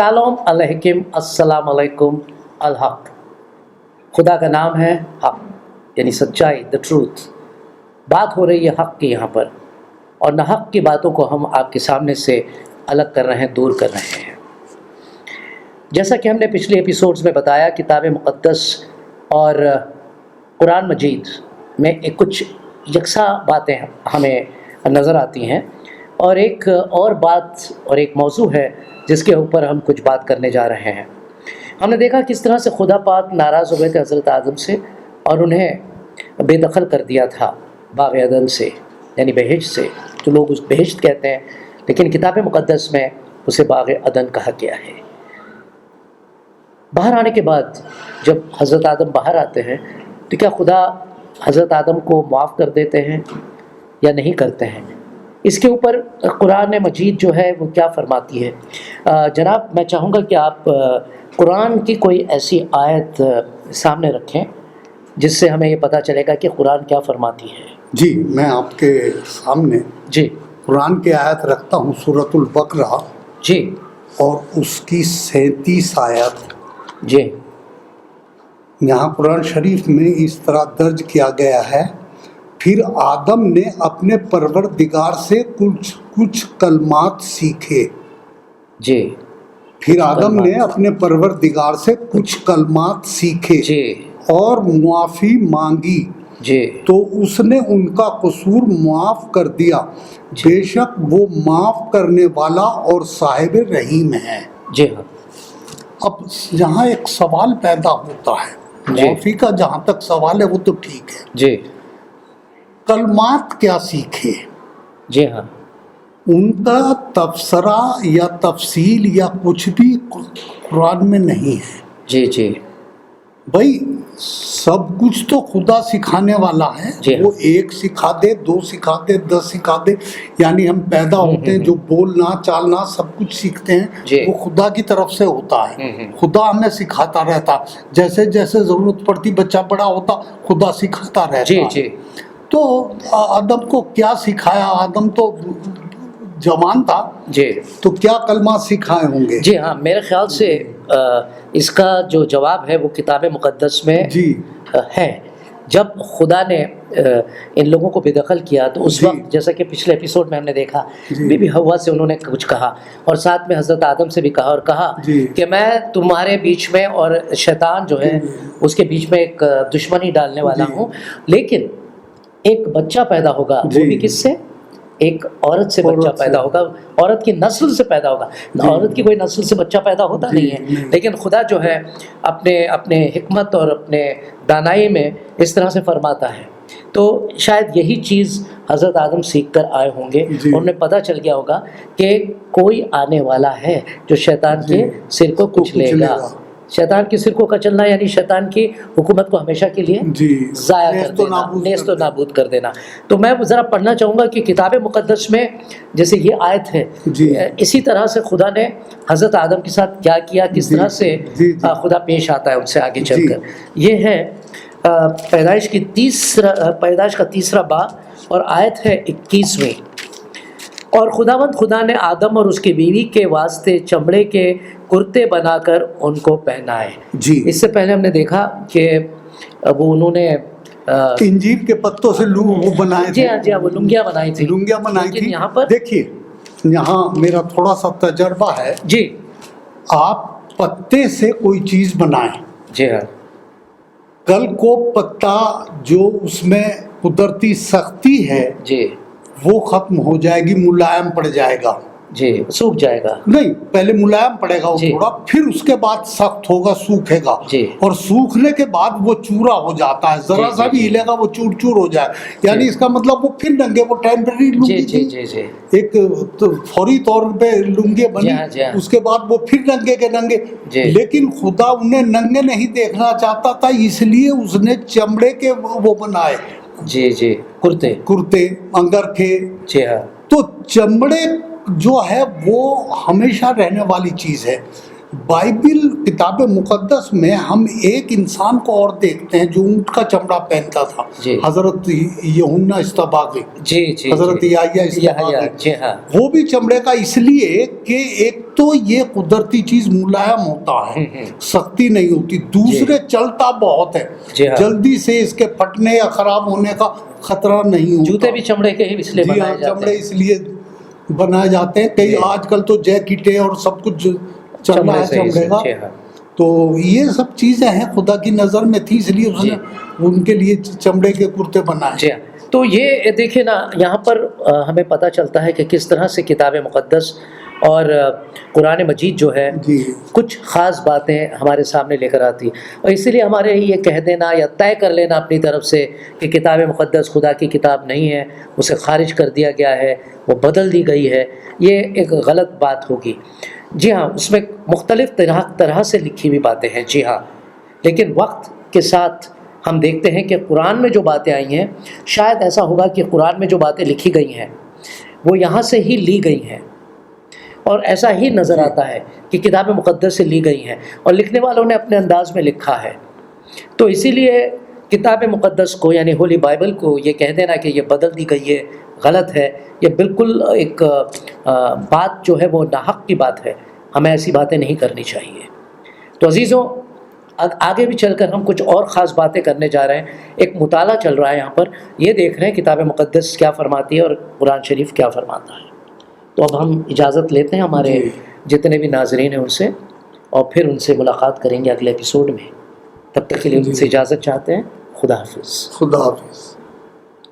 Shalom अलैकुम, अस्सलाम अलैकुम। अल-हक, खुदा का नाम है हक, यानी सच्चाई, द ट्रूथ। बात हो रही है हक की यहाँ पर, और न हक की बातों को हम आपके सामने से अलग कर रहे हैं, दूर कर रहे हैं। जैसा कि हमने पिछले एपिसोड्स में बताया, किताब मुक़द्दस और कुरान मजीद में एक कुछ यकसा बातें हमें नज़र आती हैं, और एक और बात और एक मौजू है जिसके ऊपर हम कुछ बात करने जा रहे हैं। हमने देखा किस तरह से खुदा पाक नाराज़ हो गए थे हज़रत आदम से और उन्हें बेदखल कर दिया था बाग़ अदन से, यानी बहिश्त से, जो लोग उस बहिश्त कहते हैं, लेकिन किताब मुक़द्दस में उसे बाग़ अदन कहा गया है। बाहर आने के बाद जब हज़रत आदम बाहर आते हैं तो क्या खुदा हज़रत आदम को माफ़ कर देते हैं या नहीं करते हैं? इसके ऊपर कुरान मजीद जो है वो क्या फरमाती है? जनाब, मैं चाहूँगा कि आप कुरान की कोई ऐसी आयत सामने रखें जिससे हमें ये पता चलेगा कि कुरान क्या फरमाती है। जी, मैं आपके सामने जी कुरान की आयत रखता हूँ, सूरतुल बकरा जी, और उसकी 37 आयत। जी यहाँ कुरान शरीफ में इस तरह दर्ज किया गया है, फिर आदम ने अपने परवरदिगार से कुछ कुछ कलमात सीखे। जी, फिर आदम ने अपने परवरदिगार से कुछ कलमात सीखे जी और मुआफ़ी मांगी, जी, तो उसने उनका कसूर माफ़ कर दिया। बेशक वो माफ़ करने वाला और साहिब रहीम है। जी हाँ। अब यहाँ एक सवाल पैदा होता है, माफ़ी का जहाँ तक सवाल है वो तो ठीक है, जी कलमात क्या सीखे? जी हाँ। उनका तबसरा या तफसील या कुछ भी कुरान में नहीं है। जी जी भाई सब कुछ तो खुदा सिखाने वाला है, वो एक सिखा दे, 2 सिखा दे, 10 सिखा दे, यानी हम पैदा होते हैं जो बोलना चालना सब कुछ सीखते हैं वो खुदा की तरफ से होता है। खुदा हमें सिखाता रहता, जैसे जैसे ज़रूरत पड़ती बच्चा बड़ा होता खुदा सिखाता रहता। जी जी। तो आदम को क्या सिखाया? आदम तो जवान था जी, तो क्या कलमा सिखाए होंगे? जी हाँ, मेरे ख्याल से इसका जो जवाब है वो किताब मुक़द्दस में जी है। जब खुदा ने इन लोगों को बेदखल किया तो उस वक्त, जैसा कि पिछले एपिसोड में हमने देखा, बीबी हव्वा से उन्होंने कुछ कहा और साथ में हज़रत आदम से भी कहा, और कहा कि मैं तुम्हारे बीच में और शैतान जो है उसके बीच में एक दुश्मनी डालने वाला हूँ, लेकिन एक बच्चा पैदा होगा, वो भी किससे? एक औरत से बच्चा पैदा होगा, औरत की नस्ल से पैदा होगा। औरत की कोई नस्ल से बच्चा पैदा होता नहीं है, लेकिन खुदा जो है अपने अपने हिकमत और अपने दानाई में इस तरह से फरमाता है। तो शायद यही चीज़ हज़रत आदम सीख कर आए होंगे, उन्हें पता चल गया होगा कि कोई आने वाला है जो शैतान के सिर को कुचलेगा। शैतान के सिर को कचलना यानी शैतान की हुकूमत को हमेशा के लिए ज़ाया कर देना, नेस्त व नाबूद कर देना। तो मैं ज़रा पढ़ना चाहूँगा कि किताब मुक़द्दस में जैसे ये आयत है, इसी तरह से खुदा ने हज़रत आदम के साथ क्या किया, किस तरह से खुदा पेश आता है उनसे आगे चलकर। ये है पैदाइश का 3रा बाब और आयत है 21वीं। और खुदावंद खुदा ने आदम और उसकी बीवी के वास्ते चमड़े के कुर्ते बनाकर उनको पहनाए। जी, इससे पहले हमने देखा कि वो उन्होंने इंजीर के पत्तों से वो बनाए। जी हाँ, जी हाँ, वो लुंगियाँ बनाई थी। लुंगियाँ बनाई थी। यहाँ पर देखिए, यहाँ मेरा थोड़ा सा तजर्बा है। जी, आप पत्ते से कोई चीज़ बनाएं, जी हाँ, कल को पत्ता जो उसमें कुदरती सख्ती है जी वो खत्म हो जाएगी, मुलायम पड़ जाएगा। जी, सूख जाएगा नहीं, पहले मुलायम पड़ेगा वो थोड़ा, फिर उसके बाद सख्त होगा, सूखेगा, और सूखने के बाद वो चूरा हो जाता है, जरा सा भी हिलेगा वो चूर चूर हो जाए, यानी इसका मतलब वो फिर नंगे, वो टेम्परेरी लुंगी थी, एक तो फौरी तौर पे लुंगी बनी, उसके बाद वो फिर नंगे के नंगे। लेकिन खुदा उन्हें नंगे नहीं देखना चाहता था, इसलिए उसने चमड़े के वो बनाए। जी जी, कुर्ते अंगरखे। जी हाँ। तो चमड़े जो है वो हमेशा रहने वाली चीज़ है, बाइबिल किताब मुकद्दस में हम एक इंसान को और देखते हैं जो ऊंट का चमड़ा पहनता था, हजरत यूहन्ना इस्तबागी, हजरत याह्या इस्तबागी। वो भी चमड़े का इसलिए कि एक तो ये कुदरती चीज मुलायम होता है, सख्ती नहीं होती, दूसरे चलता बहुत है, जल्दी से इसके फटने या खराब होने का खतरा नहीं होता। जूते भी चमड़े के ही इसलिए बनाए जाते हैं। चमड़े इसलिए बनाए जाते हैं, कई आजकल तो जैकेटें और सब कुछ चल रहा है चमड़े का। तो ये सब चीजें हैं खुदा की नज़र में थी, इसलिए उसने उनके लिए चमड़े के कुर्ते बनाए। तो ये देखिए ना, यहाँ पर हमें पता चलता है कि किस तरह से किताब मुक़द्दस और कुरान मजीद जो है कुछ ख़ास बातें हमारे सामने लेकर आती है, और इसीलिए हमारे ये कह देना या तय कर लेना अपनी तरफ से कि किताब मुक़द्दस खुदा की किताब नहीं है, उसे ख़ारिज कर दिया गया है, वो बदल दी गई है, ये एक गलत बात होगी। जी हाँ, उसमें मुख्तलिफ़ तरह से लिखी हुई बातें हैं, जी हाँ, लेकिन वक्त के साथ हम देखते हैं कि कुरान में जो बातें आई हैं, शायद ऐसा होगा कि कुरान में जो बातें लिखी गई हैं वो यहाँ से ही ली गई हैं, और ऐसा ही नज़र आता है कि किताब मुक़द्दस से ली गई हैं और लिखने वालों ने अपने अंदाज़ में लिखा है। तो इसीलिए किताब मुक़द्दस को यानी होली बाइबल को ये कह देना कि ये बदल दी गई है, गलत है, ये बिल्कुल एक बात जो है वो नाहक की बात है, हमें ऐसी बातें नहीं करनी चाहिए। तो अज़ीज़ों, आगे भी चलकर हम कुछ और ख़ास बातें करने जा रहे हैं। एक मुताला चल रहा है यहाँ पर, ये देख रहे हैं किताब मुक़द्दस क्या फ़रमाती है और कुरान शरीफ क्या फ़रमाता है। तो अब हम इजाज़त लेते हैं हमारे जितने भी नाज़रीन हैं उनसे, और फिर उनसे मुलाकात करेंगे अगले एपिसोड में। तब तक के लिए उनसे इजाज़त चाहते हैं। खुदा हाफ़िज़। खुदा हाफ़िज़।